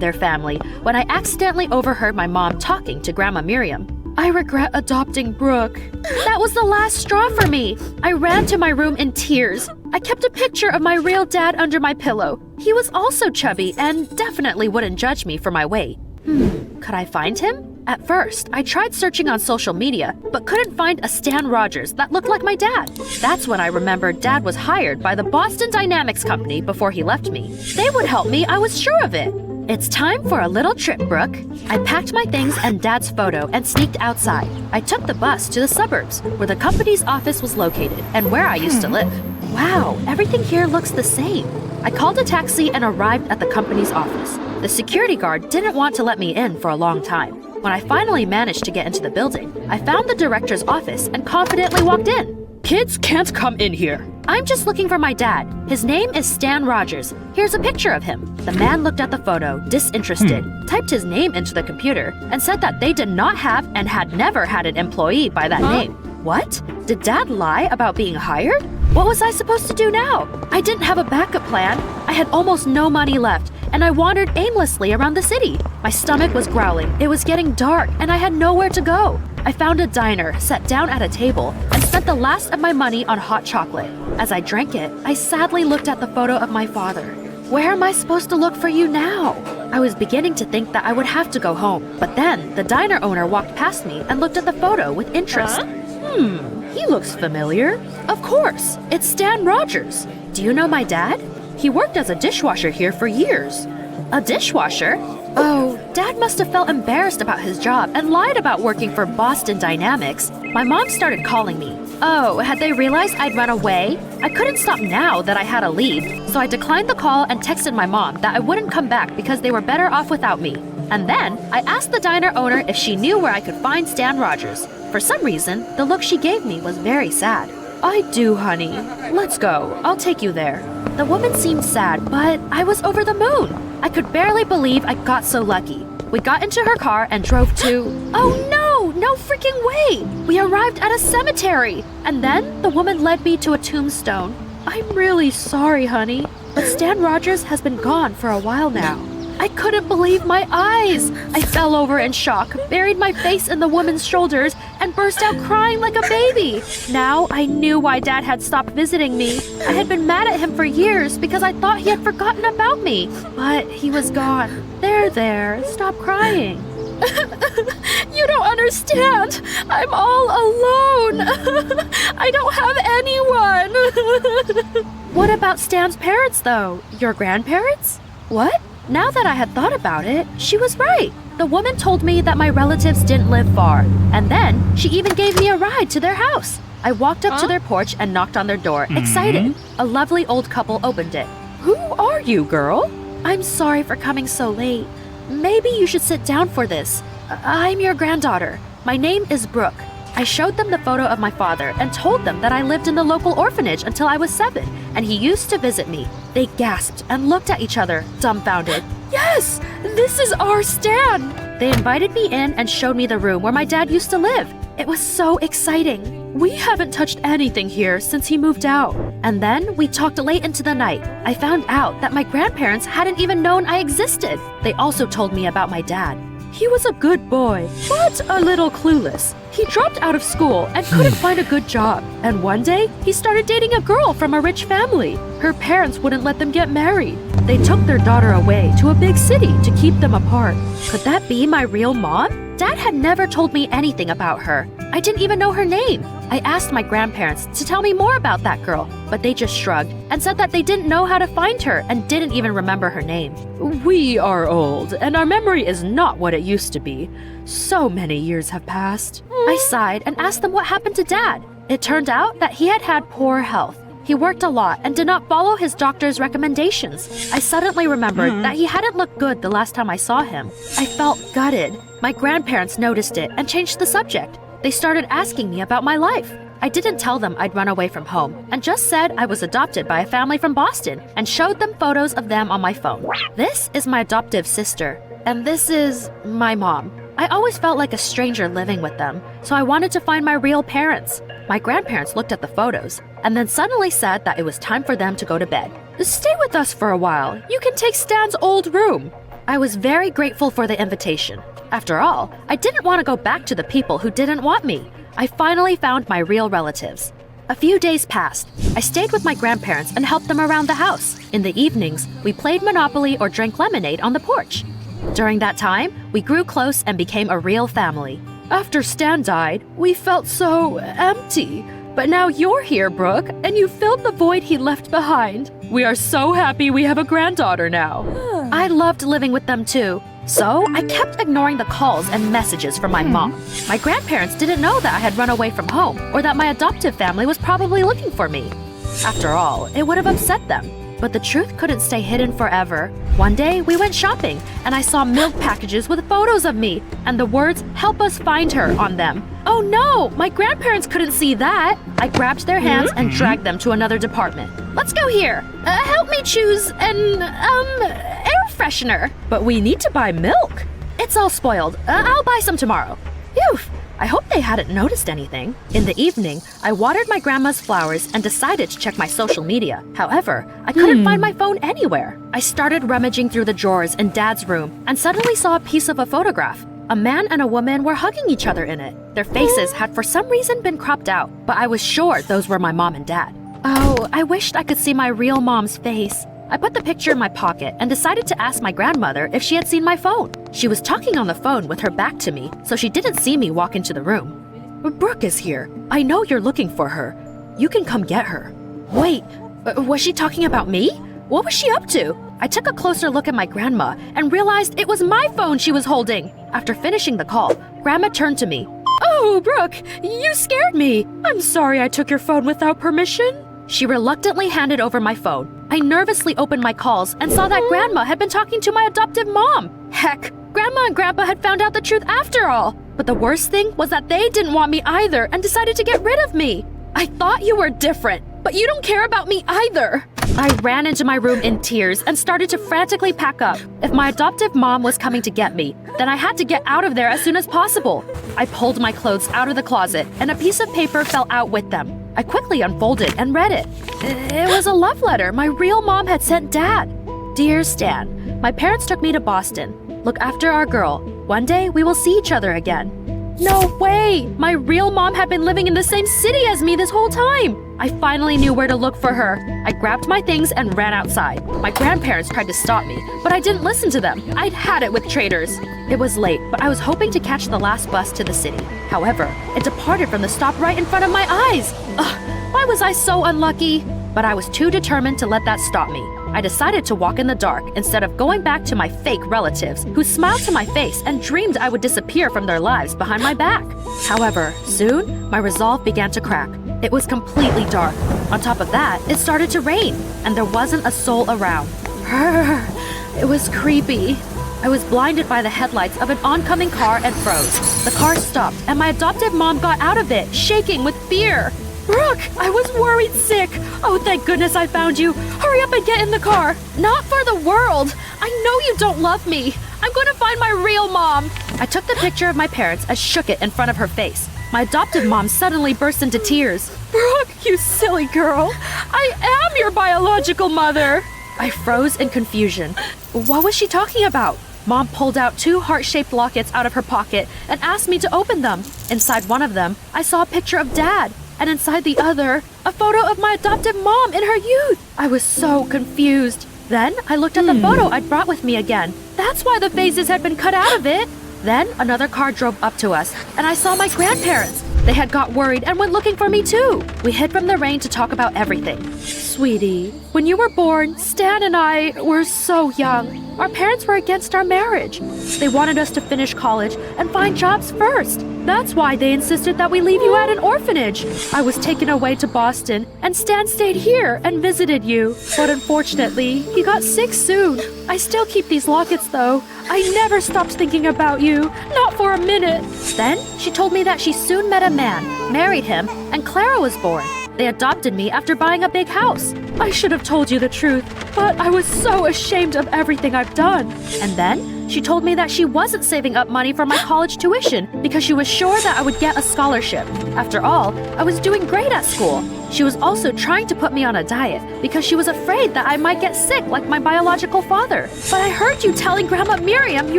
their family when I accidentally overheard my mom talking to Grandma Miriam. I regret adopting Brooke. That was the last straw for me. I ran to my room in tears. I kept a picture of my real dad under my pillow. He was also chubby and definitely wouldn't judge me for my weight. Could I find him? At first, I tried searching on social media, but couldn't find a Stan Rogers that looked like my dad. That's when I remembered Dad was hired by the Boston Dynamics company before he left me. They would help me, I was sure of it. It's time for a little trip, Brooke. I packed my things and Dad's photo and sneaked outside. I took the bus to the suburbs, where the company's office was located and where I used to live. Wow, everything here looks the same. I called a taxi and arrived at the company's office. The security guard didn't want to let me in for a long time. When I finally managed to get into the building, I found the director's office and confidently walked in. Kids can't come in here. I'm just looking for my dad. His name is Stan Rogers. Here's a picture of him. The man looked at the photo, disinterested, typed his name into the computer, and said that they did not have and had never had an employee by that name. What? Did Dad lie about being hired? What was I supposed to do now? I didn't have a backup plan. I had almost no money left, and I wandered aimlessly around the city. My stomach was growling, it was getting dark, and I had nowhere to go. I found a diner, sat down at a table, and spent the last of my money on hot chocolate. As I drank it, I sadly looked at the photo of my father. Where am I supposed to look for you now? I was beginning to think that I would have to go home, but then the diner owner walked past me and looked at the photo with interest. He looks familiar. Of course, it's Stan Rogers. Do you know my dad? He worked as a dishwasher here for years. A dishwasher? Oh, Dad must have felt embarrassed about his job and lied about working for Boston Dynamics. My mom started calling me. Oh, had they realized I'd run away? I couldn't stop now that I had to leave, so I declined the call and texted my mom that I wouldn't come back because they were better off without me. And then, I asked the diner owner if she knew where I could find Stan Rogers. For some reason, the look she gave me was very sad. I do, honey. Let's go. I'll take you there. The woman seemed sad, but I was over the moon. I could barely believe I got so lucky. We got into her car and drove to... Oh no! No freaking way! We arrived at a cemetery! And then the woman led me to a tombstone. I'm really sorry, honey, but Stan Rogers has been gone for a while now. I couldn't believe my eyes! I fell over in shock, buried my face in the woman's shoulders, and burst out crying like a baby. Now I knew why Dad had stopped visiting me. I had been mad at him for years because I thought he had forgotten about me. But he was gone. There, stop crying. You don't understand. I'm all alone. I don't have anyone. What about Stan's parents, though? Your grandparents? What? Now that I had thought about it, she was right. The woman told me that my relatives didn't live far, and then she even gave me a ride to their house. I walked up to their porch and knocked on their door, excited. A lovely old couple opened it. Who are you, girl? I'm sorry for coming so late. Maybe you should sit down for this. I'm your granddaughter. My name is Brooke. I showed them the photo of my father and told them that I lived in the local orphanage until I was 7, and he used to visit me. They gasped and looked at each other, dumbfounded. Yes, this is our Stan! They invited me in and showed me the room where my dad used to live. It was so exciting. We haven't touched anything here since he moved out. And then we talked late into the night. I found out that my grandparents hadn't even known I existed. They also told me about my dad. He was a good boy, but a little clueless. He dropped out of school and couldn't find a good job. And one day, he started dating a girl from a rich family. Her parents wouldn't let them get married. They took their daughter away to a big city to keep them apart. Could that be my real mom? Dad had never told me anything about her. I didn't even know her name. I asked my grandparents to tell me more about that girl, but they just shrugged and said that they didn't know how to find her and didn't even remember her name. We are old, and our memory is not what it used to be. So many years have passed. I sighed and asked them what happened to Dad. It turned out that he had had poor health. He worked a lot and did not follow his doctor's recommendations. I suddenly remembered that he hadn't looked good the last time I saw him. I felt gutted. My grandparents noticed it and changed the subject. They started asking me about my life. I didn't tell them I'd run away from home and just said I was adopted by a family from Boston and showed them photos of them on my phone. This is my adoptive sister, and this is my mom. I always felt like a stranger living with them, so I wanted to find my real parents. My grandparents looked at the photos and then suddenly said that it was time for them to go to bed. Stay with us for a while. You can take Stan's old room. I was very grateful for the invitation. After all, I didn't want to go back to the people who didn't want me. I finally found my real relatives. A few days passed. I stayed with my grandparents and helped them around the house. In the evenings, we played Monopoly or drank lemonade on the porch. During that time, we grew close and became a real family. After Stan died, we felt so empty. But now you're here, Brooke, and you filled the void he left behind. We are so happy we have a granddaughter now. I loved living with them too. So I kept ignoring the calls and messages from my mom. My grandparents didn't know that I had run away from home or that my adoptive family was probably looking for me. After all, it would have upset them. But the truth couldn't stay hidden forever. One day, we went shopping, and I saw milk packages with photos of me and the words, "Help us find her," on them. Oh no! My grandparents couldn't see that! I grabbed their hands and dragged them to another department. Let's go here! Help me choose an, air freshener. But we need to buy milk. It's all spoiled. I'll buy some tomorrow. Phew! I hope they hadn't noticed anything. In the evening, I watered my grandma's flowers and decided to check my social media. However, I couldn't find my phone anywhere. I started rummaging through the drawers in Dad's room and suddenly saw a piece of a photograph. A man and a woman were hugging each other in it. Their faces had for some reason been cropped out, but I was sure those were my mom and dad. Oh, I wished I could see my real mom's face. I put the picture in my pocket and decided to ask my grandmother if she had seen my phone. She was talking on the phone with her back to me, so she didn't see me walk into the room. Brooke is here. I know you're looking for her. You can come get her. Wait, was she talking about me? What was she up to? I took a closer look at my grandma and realized it was my phone she was holding. After finishing the call, Grandma turned to me. Oh, Brooke, you scared me. I'm sorry I took your phone without permission. She reluctantly handed over my phone. I nervously opened my calls and saw that Grandma had been talking to my adoptive mom. Heck, Grandma and Grandpa had found out the truth after all. But the worst thing was that they didn't want me either and decided to get rid of me. I thought you were different, but you don't care about me either. I ran into my room in tears and started to frantically pack up. If my adoptive mom was coming to get me, then I had to get out of there as soon as possible. I pulled my clothes out of the closet and a piece of paper fell out with them. I quickly unfolded and read it. It was a love letter my real mom had sent Dad. Dear Stan, my parents took me to Boston. Look after our girl. One day we will see each other again. No way! My real mom had been living in the same city as me this whole time! I finally knew where to look for her. I grabbed my things and ran outside. My grandparents tried to stop me, but I didn't listen to them. I'd had it with traitors. It was late, but I was hoping to catch the last bus to the city. However, it departed from the stop right in front of my eyes. Ugh, why was I so unlucky? But I was too determined to let that stop me. I decided to walk in the dark instead of going back to my fake relatives who smiled to my face and dreamed I would disappear from their lives behind my back. However, soon, my resolve began to crack. It was completely dark. On top of that, it started to rain, and there wasn't a soul around. It was creepy. I was blinded by the headlights of an oncoming car and froze. The car stopped, and my adoptive mom got out of it, shaking with fear. Brooke, I was worried sick. Oh, thank goodness I found you. Hurry up and get in the car. Not for the world. I know you don't love me. I'm going to find my real mom. I took the picture of my parents and shook it in front of her face. My adoptive mom suddenly burst into tears. Brooke, you silly girl. I am your biological mother. I froze in confusion. What was she talking about? Mom pulled out 2 heart-shaped lockets out of her pocket and asked me to open them. Inside one of them, I saw a picture of Dad. And inside the other, a photo of my adoptive mom in her youth. I was so confused. Then I looked at the photo I'd brought with me again. That's why the faces had been cut out of it. Then another car drove up to us, and I saw my grandparents. They had got worried and went looking for me too. We hid from the rain to talk about everything. Sweetie, when you were born, Stan and I were so young. Our parents were against our marriage. They wanted us to finish college and find jobs first. That's why they insisted that we leave you at an orphanage. I was taken away to Boston, and Stan stayed here and visited you. But unfortunately, he got sick soon. I still keep these lockets though. I never stopped thinking about you, not for a minute. Then, she told me that she soon met a man, married him, and Clara was born. They adopted me after buying a big house. I should have told you the truth, but I was so ashamed of everything I've done. And then, She told me that she wasn't saving up money for my college tuition because she was sure that I would get a scholarship. After all, I was doing great at school. She was also trying to put me on a diet because she was afraid that I might get sick like my biological father. But I heard you telling Grandma Miriam you